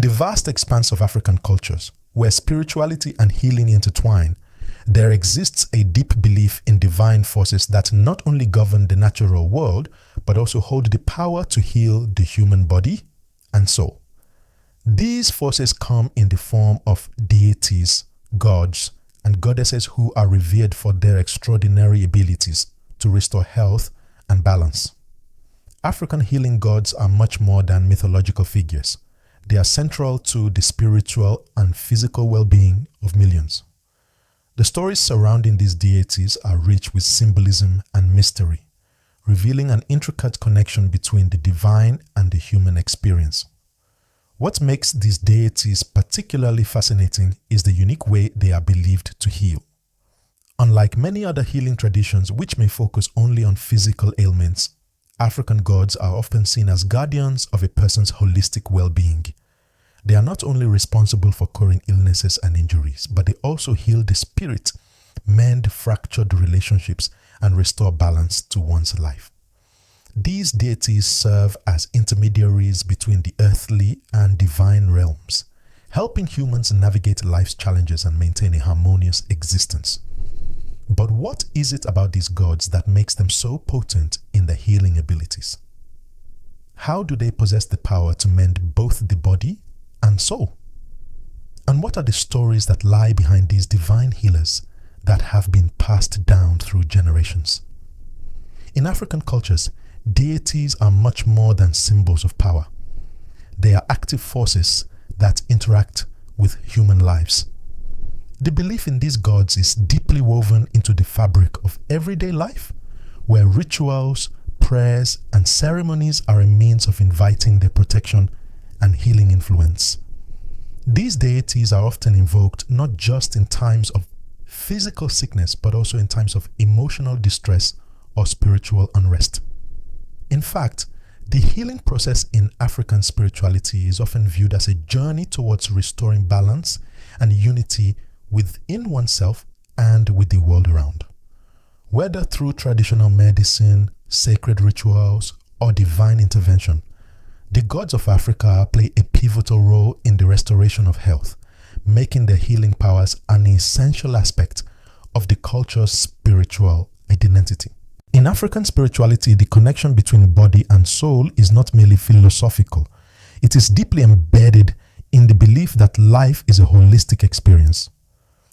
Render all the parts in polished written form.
the vast expanse of African cultures, where spirituality and healing intertwine, there exists a deep belief in divine forces that not only govern the natural world, but also hold the power to heal the human body and soul. These forces come in the form of deities, gods, and goddesses who are revered for their extraordinary abilities to restore health and balance. African healing gods are much more than mythological figures. They are central to the spiritual and physical well-being of millions. The stories surrounding these deities are rich with symbolism and mystery, revealing an intricate connection between the divine and the human experience. What makes these deities particularly fascinating is the unique way they are believed to heal. Unlike many other healing traditions which may focus only on physical ailments, African gods are often seen as guardians of a person's holistic well-being. They are not only responsible for curing illnesses and injuries, but they also heal the spirit, mend fractured relationships, and restore balance to one's life. These deities serve as intermediaries between the earthly and divine realms, helping humans navigate life's challenges and maintain a harmonious existence. But what is it about these gods that makes them so potent in their healing abilities? How do they possess the power to mend both the body and soul? And what are the stories that lie behind these divine healers that have been passed down through generations? In African cultures, deities are much more than symbols of power. They are active forces that interact with human lives. The belief in these gods is deeply woven into the fabric of everyday life, where rituals, prayers, and ceremonies are a means of inviting their protection and healing influence. These deities are often invoked not just in times of physical sickness, but also in times of emotional distress or spiritual unrest. In fact, the healing process in African spirituality is often viewed as a journey towards restoring balance and unity within oneself and with the world around. Whether through traditional medicine, sacred rituals, or divine intervention, the gods of Africa play a pivotal role in the restoration of health, making their healing powers an essential aspect of the culture's spiritual identity. In African spirituality, the connection between body and soul is not merely philosophical. It is deeply embedded in the belief that life is a holistic experience.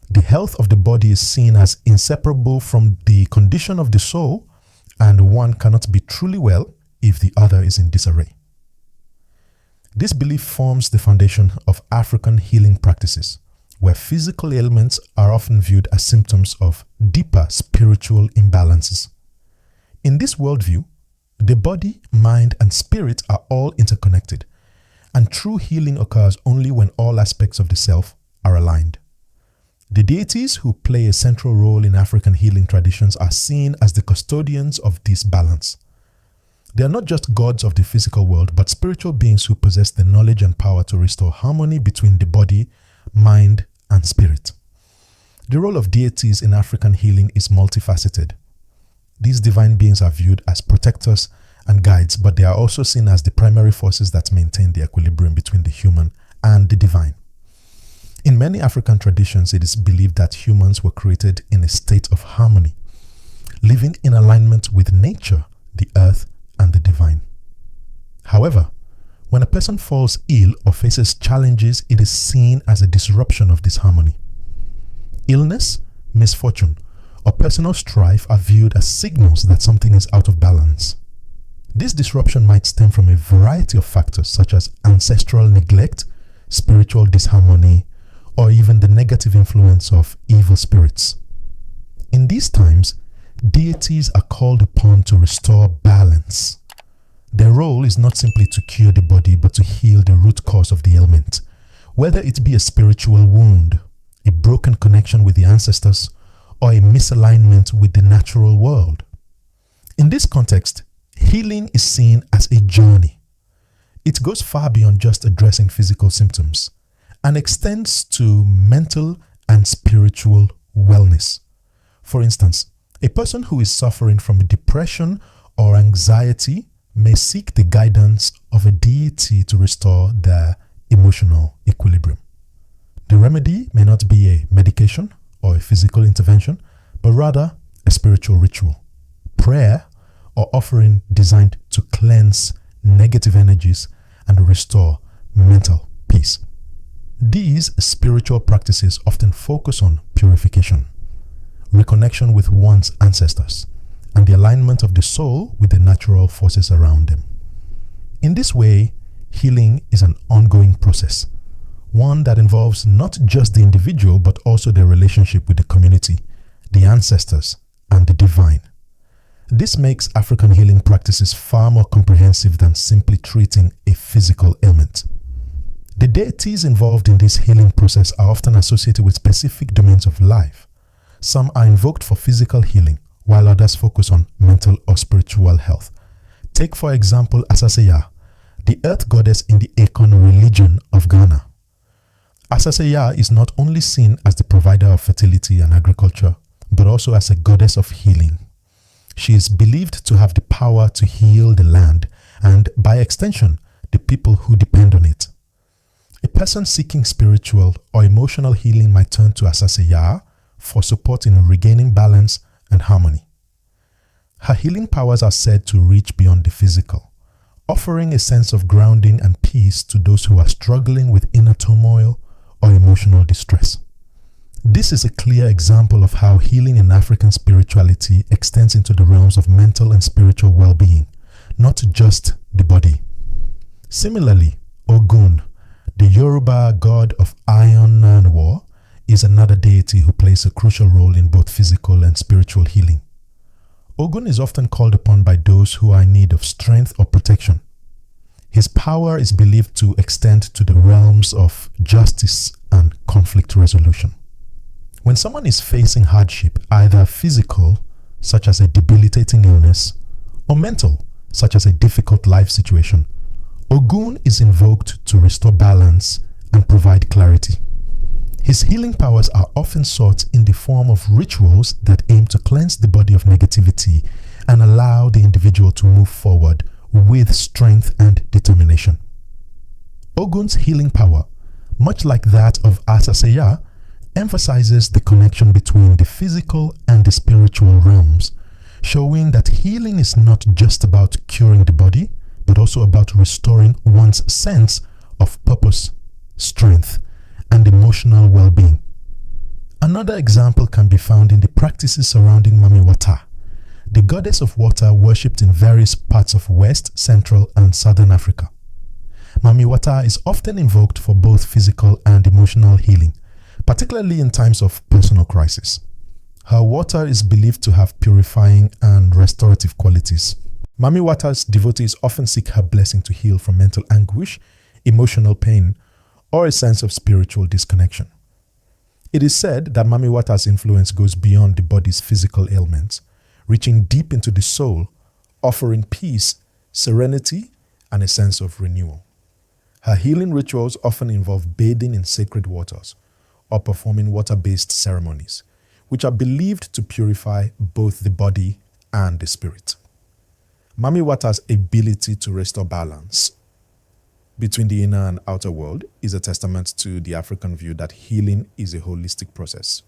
The health of the body is seen as inseparable from the condition of the soul, and one cannot be truly well if the other is in disarray. This belief forms the foundation of African healing practices, where physical ailments are often viewed as symptoms of deeper spiritual imbalances. In this worldview, the body, mind, and spirit are all interconnected, and true healing occurs only when all aspects of the self are aligned. The deities who play a central role in African healing traditions are seen as the custodians of this balance. They are not just gods of the physical world, but spiritual beings who possess the knowledge and power to restore harmony between the body, mind, and spirit. The role of deities in African healing is multifaceted. These divine beings are viewed as protectors and guides, but they are also seen as the primary forces that maintain the equilibrium between the human and the divine. In many African traditions, it is believed that humans were created in a state of harmony, living in alignment with nature, the earth, and the divine. However, when a person falls ill or faces challenges, it is seen as a disruption of this harmony. Illness, misfortune, or personal strife are viewed as signals that something is out of balance. This disruption might stem from a variety of factors such as ancestral neglect, spiritual disharmony, or even the negative influence of evil spirits. In these times, deities are called upon to restore balance. Their role is not simply to cure the body, but to heal the root cause of the ailment, whether it be a spiritual wound, a broken connection with the ancestors, or a misalignment with the natural world. In this context, healing is seen as a journey. It goes far beyond just addressing physical symptoms and extends to mental and spiritual wellness. For instance, a person who is suffering from depression or anxiety may seek the guidance of a deity to restore their emotional equilibrium. The remedy may not be a medication or a physical intervention, but rather a spiritual ritual, prayer, or offering designed to cleanse negative energies and restore mental peace. These spiritual practices often focus on purification, reconnection with one's ancestors, and the alignment of the soul with the natural forces around them. In this way, healing is an ongoing process, one that involves not just the individual but also their relationship with the community, the ancestors, and the divine. This makes African healing practices far more comprehensive than simply treating a physical ailment. The deities involved in this healing process are often associated with specific domains of life. Some are invoked for physical healing, while others focus on mental or spiritual health. Take, for example, Asaseya, the earth goddess in the Akon religion of Ghana. Asaseya is not only seen as the provider of fertility and agriculture, but also as a goddess of healing. She is believed to have the power to heal the land and, by extension, the people who depend on it. A person seeking spiritual or emotional healing might turn to Asaseya for support in regaining balance and harmony. Her healing powers are said to reach beyond the physical, offering a sense of grounding and peace to those who are struggling with inner turmoil or emotional distress. This is a clear example of how healing in African spirituality extends into the realms of mental and spiritual well-being, not just the body. Similarly, Ogun, the Yoruba god of iron and war, is another deity who plays a crucial role in both physical and spiritual healing. Ogun is often called upon by those who are in need of strength or protection. His power is believed to extend to the realms of justice and conflict resolution. When someone is facing hardship, either physical, such as a debilitating illness, or mental, such as a difficult life situation, Ogun is invoked to restore balance and provide clarity. His healing powers are often sought in the form of rituals that aim to cleanse the body of negativity and allow the individual to move forward with strength and determination. Ogun's healing power, much like that of Asaseya, emphasizes the connection between the physical and the spiritual realms, showing that healing is not just about curing the body, but also about restoring one's sense of purpose, strength, and emotional well-being. Another example can be found in the practices surrounding Mami Wata, the goddess of water worshipped in various parts of West, Central, and Southern Africa. Mami Wata is often invoked for both physical and emotional healing, particularly in times of personal crisis. Her water is believed to have purifying and restorative qualities. Mami Wata's devotees often seek her blessing to heal from mental anguish, emotional pain, or a sense of spiritual disconnection. It is said that Mami Wata's influence goes beyond the body's physical ailments, reaching deep into the soul, offering peace, serenity, and a sense of renewal. Her healing rituals often involve bathing in sacred waters or performing water-based ceremonies, which are believed to purify both the body and the spirit. Mami Wata's ability to restore balance between the inner and outer world is a testament to the African view that healing is a holistic process.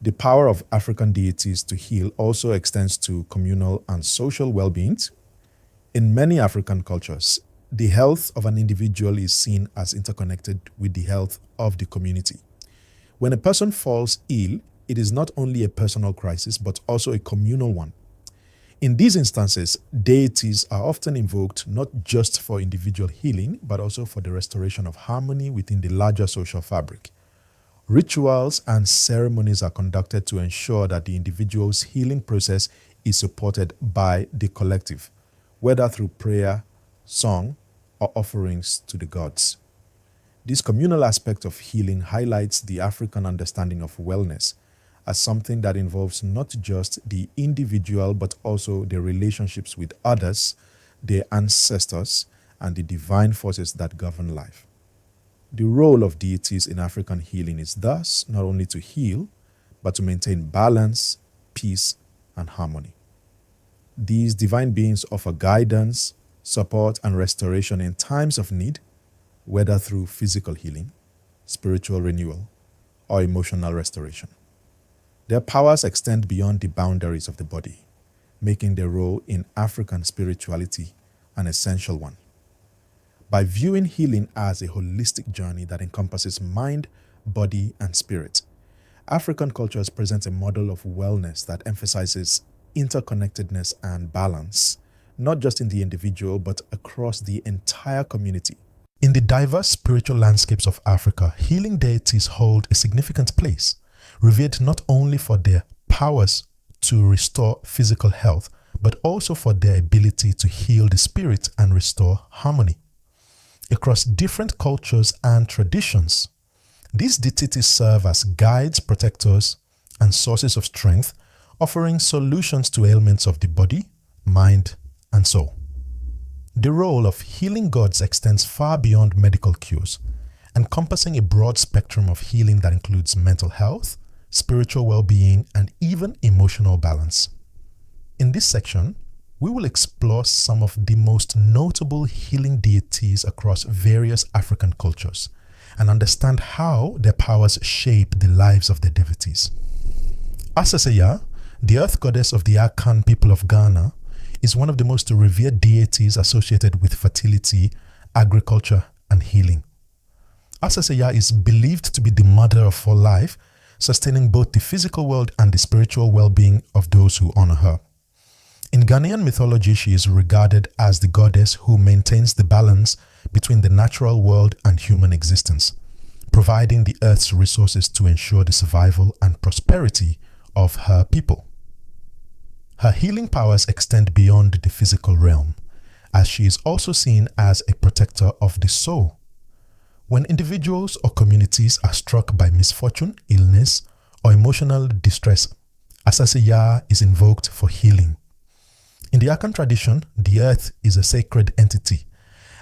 The power of African deities to heal also extends to communal and social well-being. In many African cultures, the health of an individual is seen as interconnected with the health of the community. When a person falls ill, it is not only a personal crisis, but also a communal one. In these instances, deities are often invoked not just for individual healing, but also for the restoration of harmony within the larger social fabric. Rituals and ceremonies are conducted to ensure that the individual's healing process is supported by the collective, whether through prayer, song, or offerings to the gods. This communal aspect of healing highlights the African understanding of wellness as something that involves not just the individual, but also their relationships with others, their ancestors, and the divine forces that govern life. The role of deities in African healing is thus not only to heal, but to maintain balance, peace, and harmony. These divine beings offer guidance, support, and restoration in times of need, whether through physical healing, spiritual renewal, or emotional restoration. Their powers extend beyond the boundaries of the body, making their role in African spirituality an essential one. By viewing healing as a holistic journey that encompasses mind, body, and spirit, African cultures present a model of wellness that emphasizes interconnectedness and balance, not just in the individual, but across the entire community. In the diverse spiritual landscapes of Africa, healing deities hold a significant place, revered not only for their powers to restore physical health, but also for their ability to heal the spirit and restore harmony. Across different cultures and traditions, these deities serve as guides, protectors, and sources of strength, offering solutions to ailments of the body, mind, and soul. The role of healing gods extends far beyond medical cures, encompassing a broad spectrum of healing that includes mental health, spiritual well-being, and even emotional balance. In this section, we will explore some of the most notable healing deities across various African cultures and understand how their powers shape the lives of their devotees. Asaseya, the earth goddess of the Akan people of Ghana, is one of the most revered deities associated with fertility, agriculture, and healing. Asaseya is believed to be the mother of all life, sustaining both the physical world and the spiritual well-being of those who honor her. In Ghanaian mythology, she is regarded as the goddess who maintains the balance between the natural world and human existence, providing the earth's resources to ensure the survival and prosperity of her people. Her healing powers extend beyond the physical realm, as she is also seen as a protector of the soul. When individuals or communities are struck by misfortune, illness, or emotional distress, Asaseya is invoked for healing. In the Akan tradition, the earth is a sacred entity,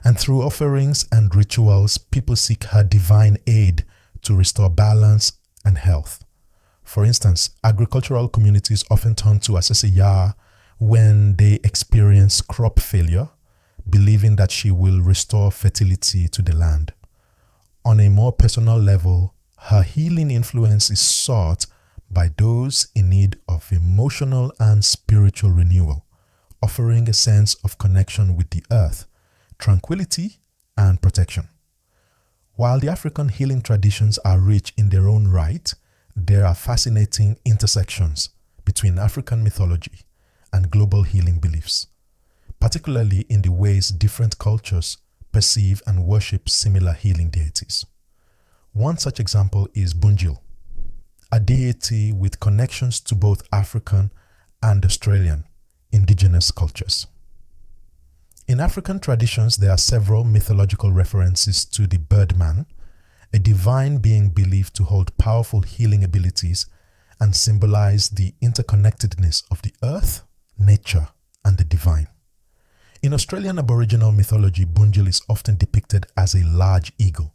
and through offerings and rituals, people seek her divine aid to restore balance and health. For instance, agricultural communities often turn to Asaseya when they experience crop failure, believing that she will restore fertility to the land. On a more personal level, her healing influence is sought by those in need of emotional and spiritual renewal, offering a sense of connection with the earth, tranquility, and protection. While the African healing traditions are rich in their own right, there are fascinating intersections between African mythology and global healing beliefs, particularly in the ways different cultures perceive and worship similar healing deities. One such example is Bunjil, a deity with connections to both African and Australian indigenous cultures. In African traditions, there are several mythological references to the Birdman, a divine being believed to hold powerful healing abilities and symbolize the interconnectedness of the earth, nature, and the divine. In Australian Aboriginal mythology, Bunjil is often depicted as a large eagle,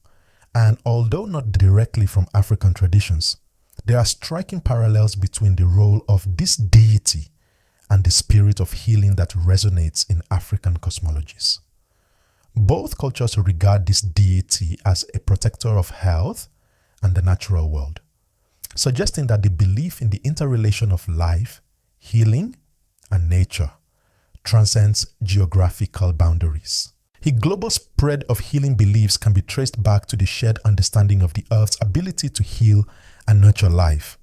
and although not directly from African traditions, there are striking parallels between the role of this deity and the spirit of healing that resonates in African cosmologies. Both cultures regard this deity as a protector of health and the natural world, suggesting that the belief in the interrelation of life, healing, and nature transcends geographical boundaries. The global spread of healing beliefs can be traced back to the shared understanding of the earth's ability to heal and nurture life,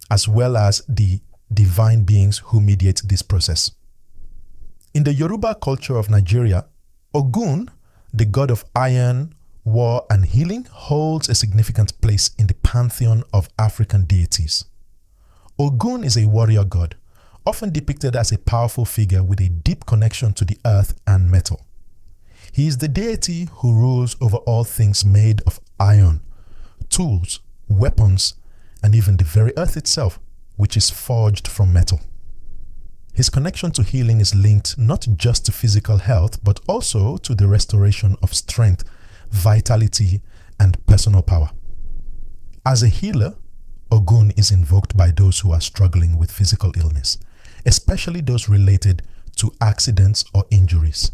as well as the divine beings who mediate this process. In the Yoruba culture of Nigeria, Ogun, the god of iron, war, and healing, holds a significant place in the pantheon of African deities. Ogun is a warrior god, often depicted as a powerful figure with a deep connection to the earth and metal. He is the deity who rules over all things made of iron, tools, weapons, and even the very earth itself, which is forged from metal. His connection to healing is linked not just to physical health, but also to the restoration of strength, vitality, and personal power. As a healer, Ogun is invoked by those who are struggling with physical illness, especially those related to accidents or injuries.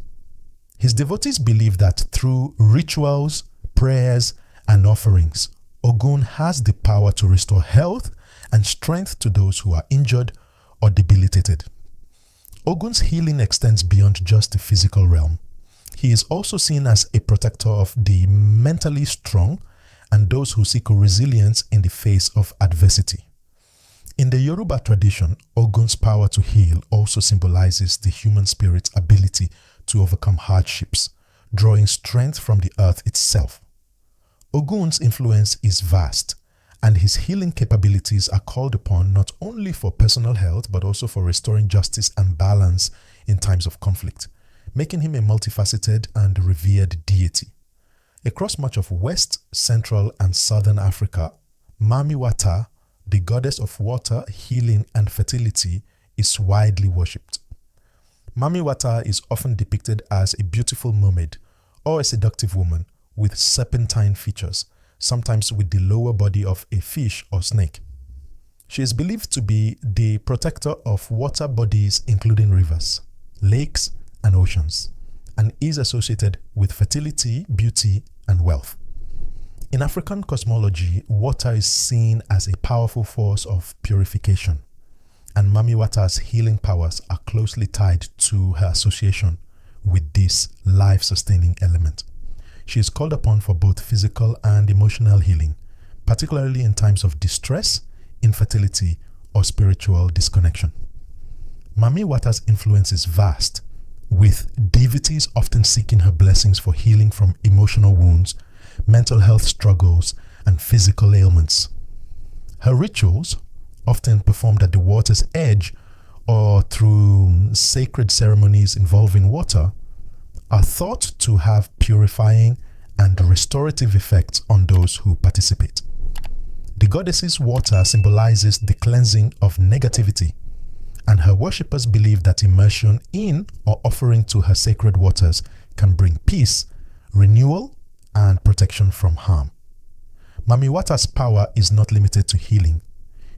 His devotees believe that through rituals, prayers, and offerings, Ogun has the power to restore health and strength to those who are injured or debilitated. Ogun's healing extends beyond just the physical realm. He is also seen as a protector of the mentally strong and those who seek resilience in the face of adversity. In the Yoruba tradition, Ogun's power to heal also symbolizes the human spirit's ability to overcome hardships, drawing strength from the earth itself. Ogun's influence is vast, and his healing capabilities are called upon not only for personal health but also for restoring justice and balance in times of conflict, making him a multifaceted and revered deity. Across much of West, Central, and Southern Africa, Mami Wata, the goddess of water, healing, and fertility, is widely worshipped. Mami Wata is often depicted as a beautiful mermaid or a seductive woman with serpentine features, sometimes with the lower body of a fish or snake. She is believed to be the protector of water bodies including rivers, lakes, and oceans, and is associated with fertility, beauty, and wealth. In African cosmology, water is seen as a powerful force of purification, and Mami Wata's healing powers are closely tied to her association with this life-sustaining element. She is called upon for both physical and emotional healing, particularly in times of distress, infertility, or spiritual disconnection. Mami Wata's influence is vast, with deities often seeking her blessings for healing from emotional wounds, mental health struggles, and physical ailments. Her rituals, often performed at the water's edge or through sacred ceremonies involving water, are thought to have purifying and restorative effects on those who participate. The goddess's water symbolizes the cleansing of negativity, and her worshippers believe that immersion in or offering to her sacred waters can bring peace, renewal, and protection from harm. Mami Wata's power is not limited to healing.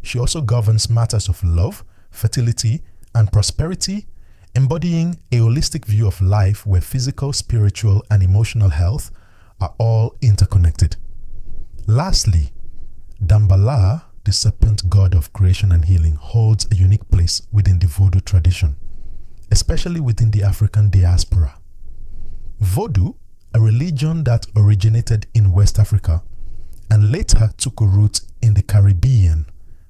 She also governs matters of love, fertility, and prosperity, embodying a holistic view of life where physical, spiritual, and emotional health are all interconnected. Lastly, Dambala, the serpent god of creation and healing, holds a unique place within the Vodou tradition, especially within the African diaspora. Vodou, a religion that originated in West Africa and later took root in the Caribbean,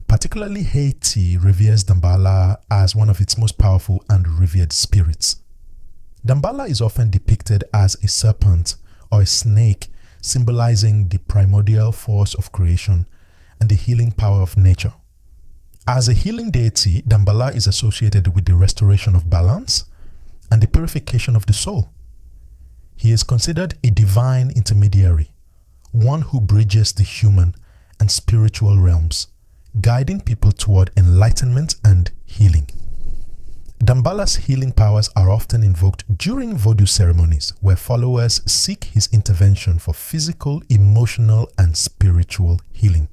particularly Haiti, reveres Dambala as one of its most powerful and revered spirits. Dambala is often depicted as a serpent or a snake, symbolizing the primordial force of creation and the healing power of nature. As a healing deity, Dambala is associated with the restoration of balance and the purification of the soul. He is considered a divine intermediary, one who bridges the human and spiritual realms, guiding people toward enlightenment and healing. Dambala's healing powers are often invoked during Vodou ceremonies, where followers seek his intervention for physical, emotional, and spiritual healing.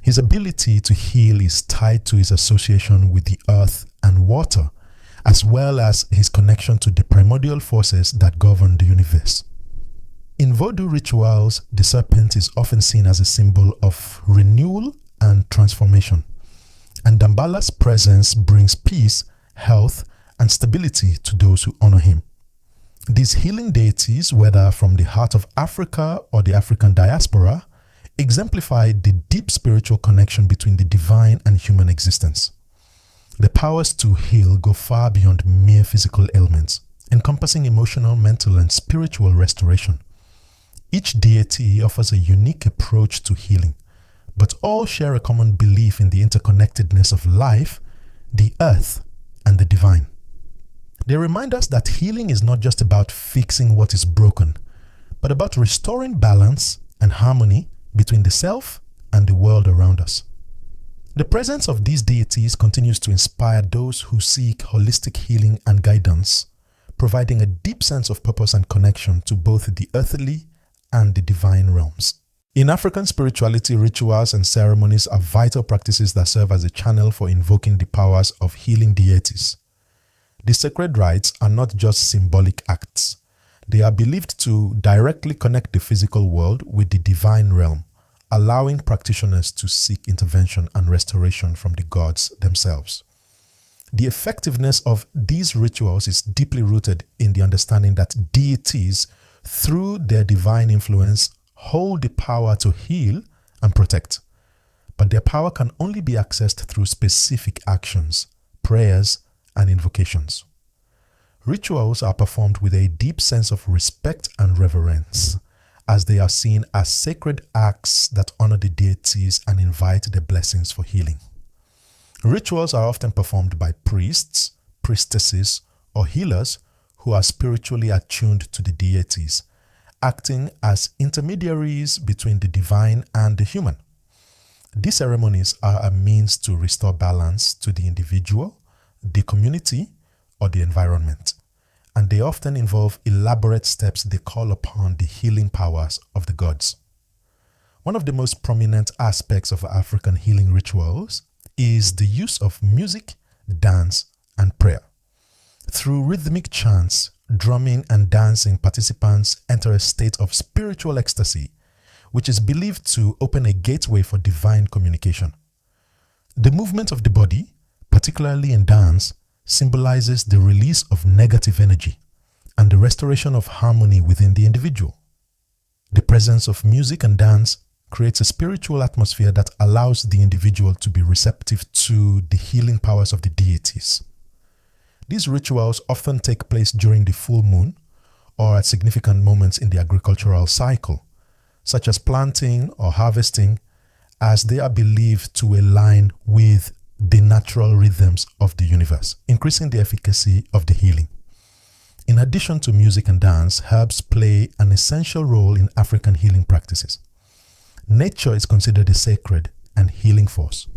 His ability to heal is tied to his association with the earth and water, as well as his connection to the primordial forces that govern the universe. In Vodou rituals, the serpent is often seen as a symbol of renewal and transformation, and Dambala's presence brings peace, health, and stability to those who honor him. These healing deities, whether from the heart of Africa or the African diaspora, exemplify the deep spiritual connection between the divine and human existence. The powers to heal go far beyond mere physical ailments, encompassing emotional, mental, and spiritual restoration. Each deity offers a unique approach to healing, but all share a common belief in the interconnectedness of life, the earth, and the divine. They remind us that healing is not just about fixing what is broken, but about restoring balance and harmony between the self and the world around us. The presence of these deities continues to inspire those who seek holistic healing and guidance, providing a deep sense of purpose and connection to both the earthly and the divine realms. In African spirituality, rituals and ceremonies are vital practices that serve as a channel for invoking the powers of healing deities. The sacred rites are not just symbolic acts. They are believed to directly connect the physical world with the divine realm, allowing practitioners to seek intervention and restoration from the gods themselves. The effectiveness of these rituals is deeply rooted in the understanding that deities, through their divine influence, hold the power to heal and protect. But their power can only be accessed through specific actions, prayers, and invocations. Rituals are performed with a deep sense of respect and reverence, as they are seen as sacred acts that honor the deities and invite their blessings for healing. Rituals are often performed by priests, priestesses, or healers who are spiritually attuned to the deities, acting as intermediaries between the divine and the human. These ceremonies are a means to restore balance to the individual, the community, or the environment, and they often involve elaborate steps they call upon the healing powers of the gods. One of the most prominent aspects of African healing rituals is the use of music, dance, and prayer. Through rhythmic chants, drumming, and dancing, participants enter a state of spiritual ecstasy, which is believed to open a gateway for divine communication. The movement of the body, particularly in dance, symbolizes the release of negative energy and the restoration of harmony within the individual. The presence of music and dance creates a spiritual atmosphere that allows the individual to be receptive to the healing powers of the deities. These rituals often take place during the full moon or at significant moments in the agricultural cycle, such as planting or harvesting, as they are believed to align with the natural rhythms of the universe, increasing the efficacy of the healing. In addition to music and dance, herbs play an essential role in African healing practices. Nature is considered a sacred and healing force,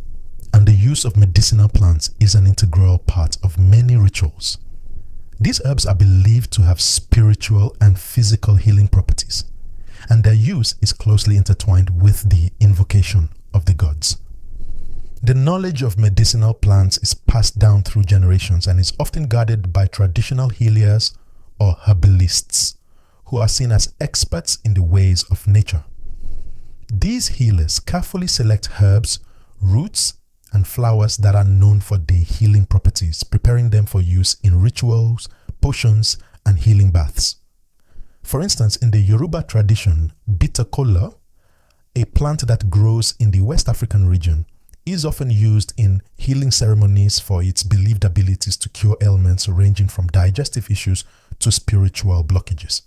and the use of medicinal plants is an integral part of many rituals. These herbs are believed to have spiritual and physical healing properties, and their use is closely intertwined with the invocation of the gods. The knowledge of medicinal plants is passed down through generations and is often guarded by traditional healers or herbalists, who are seen as experts in the ways of nature. These healers carefully select herbs, roots, and flowers that are known for their healing properties, preparing them for use in rituals, potions, and healing baths. For instance, in the Yoruba tradition, bitter kola, a plant that grows in the West African region, is often used in healing ceremonies for its believed abilities to cure ailments ranging from digestive issues to spiritual blockages.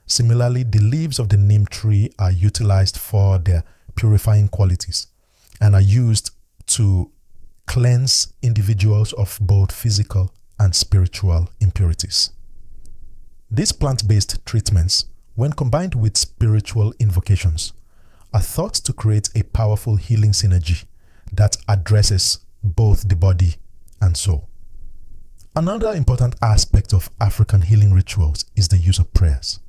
Similarly, the leaves of the neem tree are utilized for their purifying qualities and are used to cleanse individuals of both physical and spiritual impurities. These plant-based treatments, when combined with spiritual invocations, are thought to create a powerful healing synergy that addresses both the body and soul. Another important aspect of African healing rituals is the use of prayers.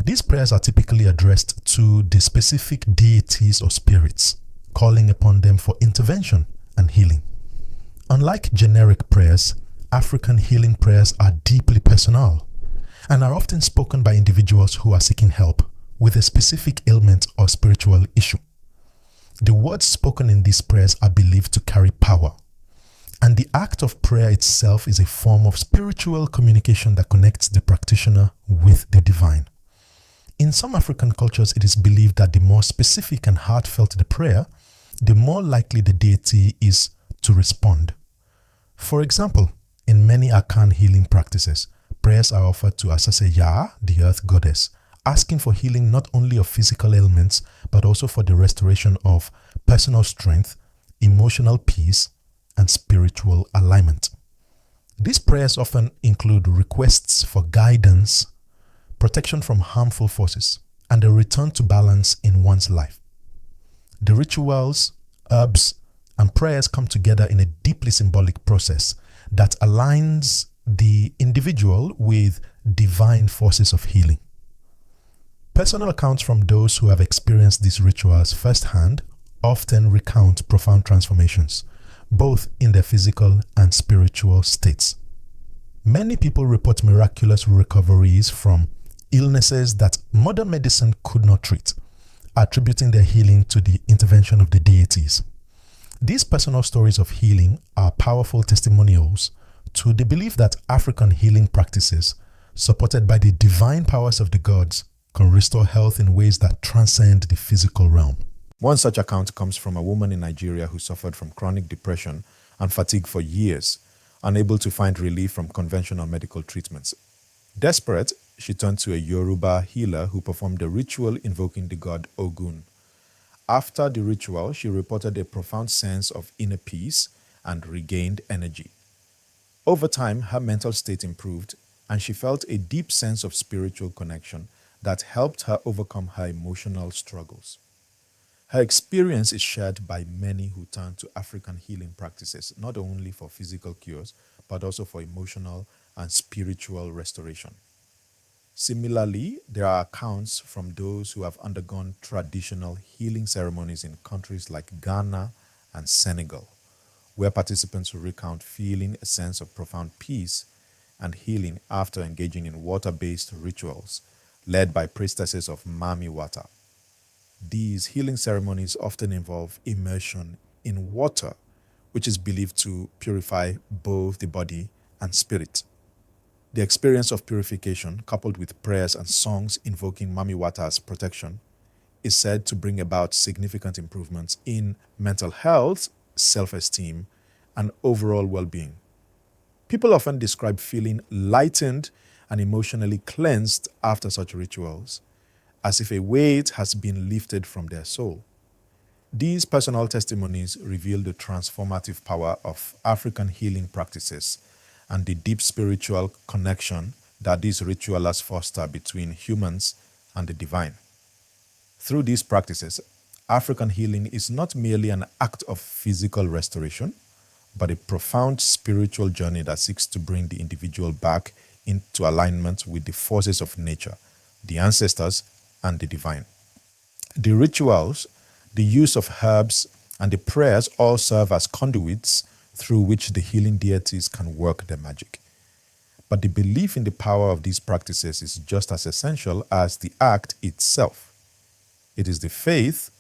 These prayers are typically addressed to the specific deities or spirits, calling upon them for intervention and healing. Unlike generic prayers, African healing prayers are deeply personal and are often spoken by individuals who are seeking help with a specific ailment or spiritual issue. The words spoken in these prayers are believed to carry power, and the act of prayer itself is a form of spiritual communication that connects the practitioner with the divine. In some African cultures, it is believed that the more specific and heartfelt the prayer, the more likely the deity is to respond. For example, in many Akan healing practices, prayers are offered to Asase Ya, the earth goddess, asking for healing not only of physical ailments, but also for the restoration of personal strength, emotional peace, and spiritual alignment. These prayers often include requests for guidance, protection from harmful forces, and a return to balance in one's life. The rituals, herbs, and prayers come together in a deeply symbolic process that aligns the individual with divine forces of healing. Personal accounts from those who have experienced these rituals firsthand often recount profound transformations, both in their physical and spiritual states. Many people report miraculous recoveries from illnesses that modern medicine could not treat, attributing their healing to the intervention of the deities. These personal stories of healing are powerful testimonials to the belief that African healing practices, supported by the divine powers of the gods, can restore health in ways that transcend the physical realm. One such account comes from a woman in Nigeria who suffered from chronic depression and fatigue for years, unable to find relief from conventional medical treatments. Desperate, she turned to a Yoruba healer who performed a ritual invoking the god Ogun. After the ritual, she reported a profound sense of inner peace and regained energy. Over time, her mental state improved, and she felt a deep sense of spiritual connection that helped her overcome her emotional struggles. Her experience is shared by many who turn to African healing practices, not only for physical cures, but also for emotional and spiritual restoration. Similarly, there are accounts from those who have undergone traditional healing ceremonies in countries like Ghana and Senegal, where participants recount feeling a sense of profound peace and healing after engaging in water-based rituals led by priestesses of Mami Water. These healing ceremonies often involve immersion in water, which is believed to purify both the body and spirit. The experience of purification, coupled with prayers and songs invoking Mami Water's protection, is said to bring about significant improvements in mental health, self-esteem, and overall well-being. People often describe feeling lightened and emotionally cleansed after such rituals, as if a weight has been lifted from their soul. These personal testimonies reveal the transformative power of African healing practices and the deep spiritual connection that these rituals foster between humans and the divine. Through these practices, African healing is not merely an act of physical restoration, but a profound spiritual journey that seeks to bring the individual back into alignment with the forces of nature, the ancestors, and the divine. The rituals, the use of herbs, and the prayers all serve as conduits through which the healing deities can work their magic. But the belief in the power of these practices is just as essential as the act itself. It is the faith,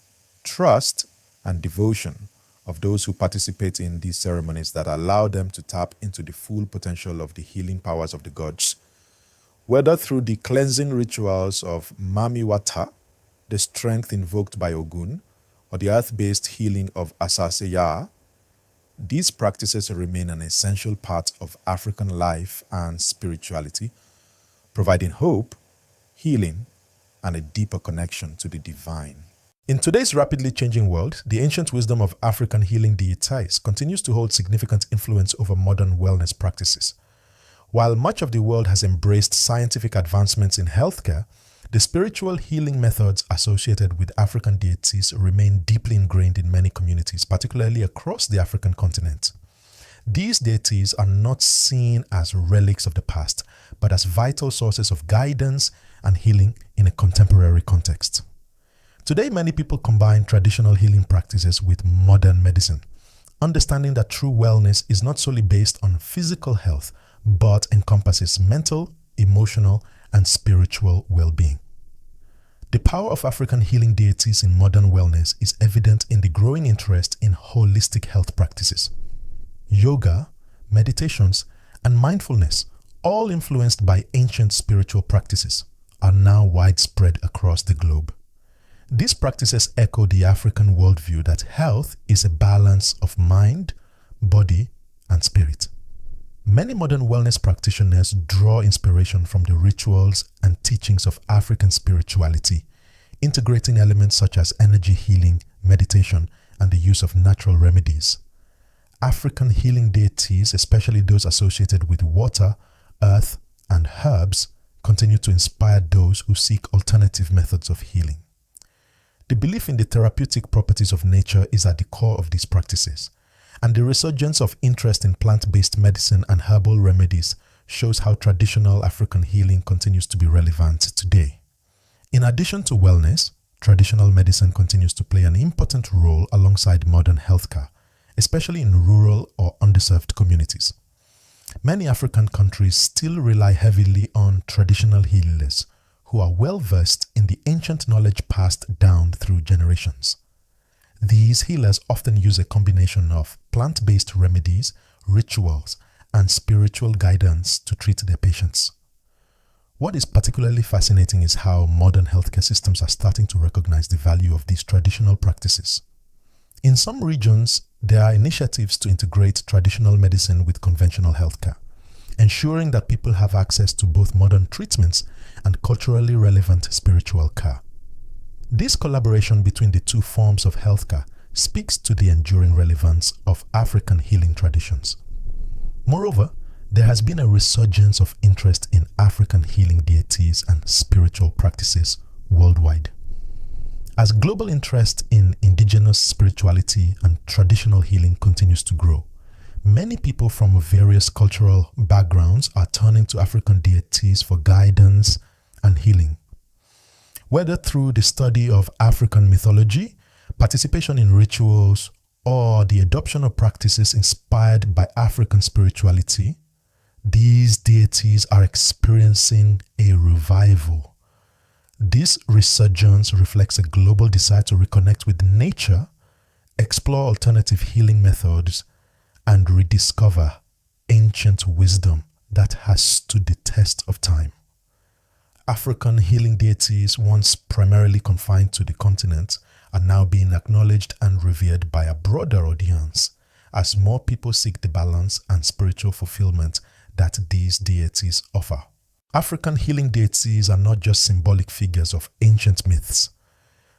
trust, and devotion of those who participate in these ceremonies that allow them to tap into the full potential of the healing powers of the gods. Whether through the cleansing rituals of Mami Wata, the strength invoked by Ogun, or the earth-based healing of Asaseya, these practices remain an essential part of African life and spirituality, providing hope, healing, and a deeper connection to the divine. In today's rapidly changing world, the ancient wisdom of African healing deities continues to hold significant influence over modern wellness practices. While much of the world has embraced scientific advancements in healthcare, the spiritual healing methods associated with African deities remain deeply ingrained in many communities, particularly across the African continent. These deities are not seen as relics of the past, but as vital sources of guidance and healing in a contemporary context. Today, many people combine traditional healing practices with modern medicine, understanding that true wellness is not solely based on physical health, but encompasses mental, emotional, and spiritual well-being. The power of African healing deities in modern wellness is evident in the growing interest in holistic health practices. Yoga, meditations, and mindfulness, all influenced by ancient spiritual practices, are now widespread across the globe. These practices echo the African worldview that health is a balance of mind, body, and spirit. Many modern wellness practitioners draw inspiration from the rituals and teachings of African spirituality, integrating elements such as energy healing, meditation, and the use of natural remedies. African healing deities, especially those associated with water, earth, and herbs, continue to inspire those who seek alternative methods of healing. The belief in the therapeutic properties of nature is at the core of these practices, and the resurgence of interest in plant-based medicine and herbal remedies shows how traditional African healing continues to be relevant today. In addition to wellness, traditional medicine continues to play an important role alongside modern healthcare, especially in rural or underserved communities. Many African countries still rely heavily on traditional healers who are well versed in the ancient knowledge passed down through generations. These healers often use a combination of plant-based remedies, rituals, and spiritual guidance to treat their patients. What is particularly fascinating is how modern healthcare systems are starting to recognize the value of these traditional practices. In some regions, there are initiatives to integrate traditional medicine with conventional healthcare, ensuring that people have access to both modern treatments and culturally relevant spiritual care. This collaboration between the two forms of healthcare speaks to the enduring relevance of African healing traditions. Moreover, there has been a resurgence of interest in African healing deities and spiritual practices worldwide. As global interest in indigenous spirituality and traditional healing continues to grow, many people from various cultural backgrounds are turning to African deities for guidance and healing. Whether through the study of African mythology, participation in rituals, or the adoption of practices inspired by African spirituality, these deities are experiencing a revival. This resurgence reflects a global desire to reconnect with nature, explore alternative healing methods, and rediscover ancient wisdom that has stood the test of time. African healing deities, once primarily confined to the continent, are now being acknowledged and revered by a broader audience as more people seek the balance and spiritual fulfillment that these deities offer. African healing deities are not just symbolic figures of ancient myths.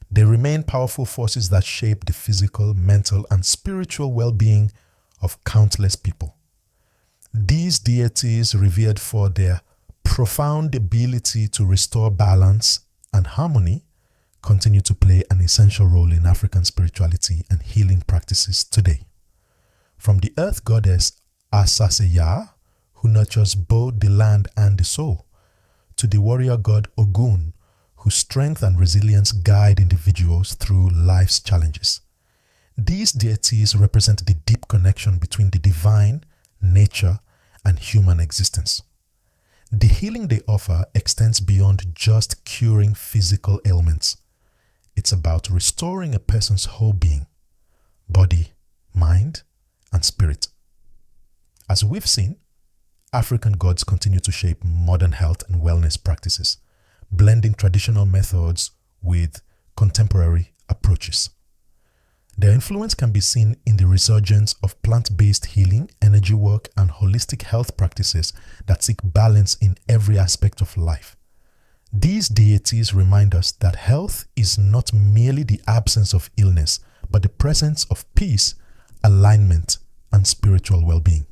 They remain powerful forces that shape the physical, mental, and spiritual well-being of countless people. These deities, revered for their profound ability to restore balance and harmony, continue to play an essential role in African spirituality and healing practices today. From the earth goddess Asaseya, who nurtures both the land and the soul, to the warrior god Ogun, whose strength and resilience guide individuals through life's challenges. These deities represent the deep connection between the divine, nature, and human existence. The healing they offer extends beyond just curing physical ailments. It's about restoring a person's whole being, body, mind, and spirit. As we've seen, African gods continue to shape modern health and wellness practices, blending traditional methods with contemporary approaches. Their influence can be seen in the resurgence of plant-based healing, energy work, and holistic health practices that seek balance in every aspect of life. These deities remind us that health is not merely the absence of illness, but the presence of peace, alignment, and spiritual well-being.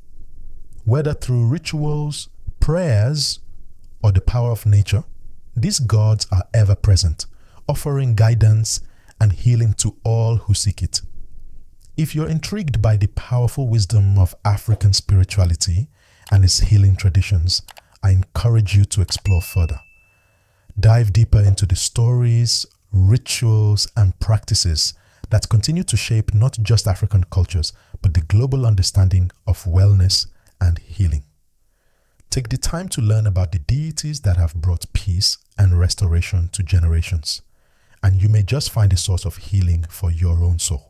Whether through rituals, prayers, or the power of nature, these gods are ever present, offering guidance and healing to all who seek it. If you're intrigued by the powerful wisdom of African spirituality and its healing traditions, I encourage you to explore further. Dive deeper into the stories, rituals, and practices that continue to shape not just African cultures, but the global understanding of wellness and healing. Take the time to learn about the deities that have brought peace and restoration to generations, and you may just find a source of healing for your own soul.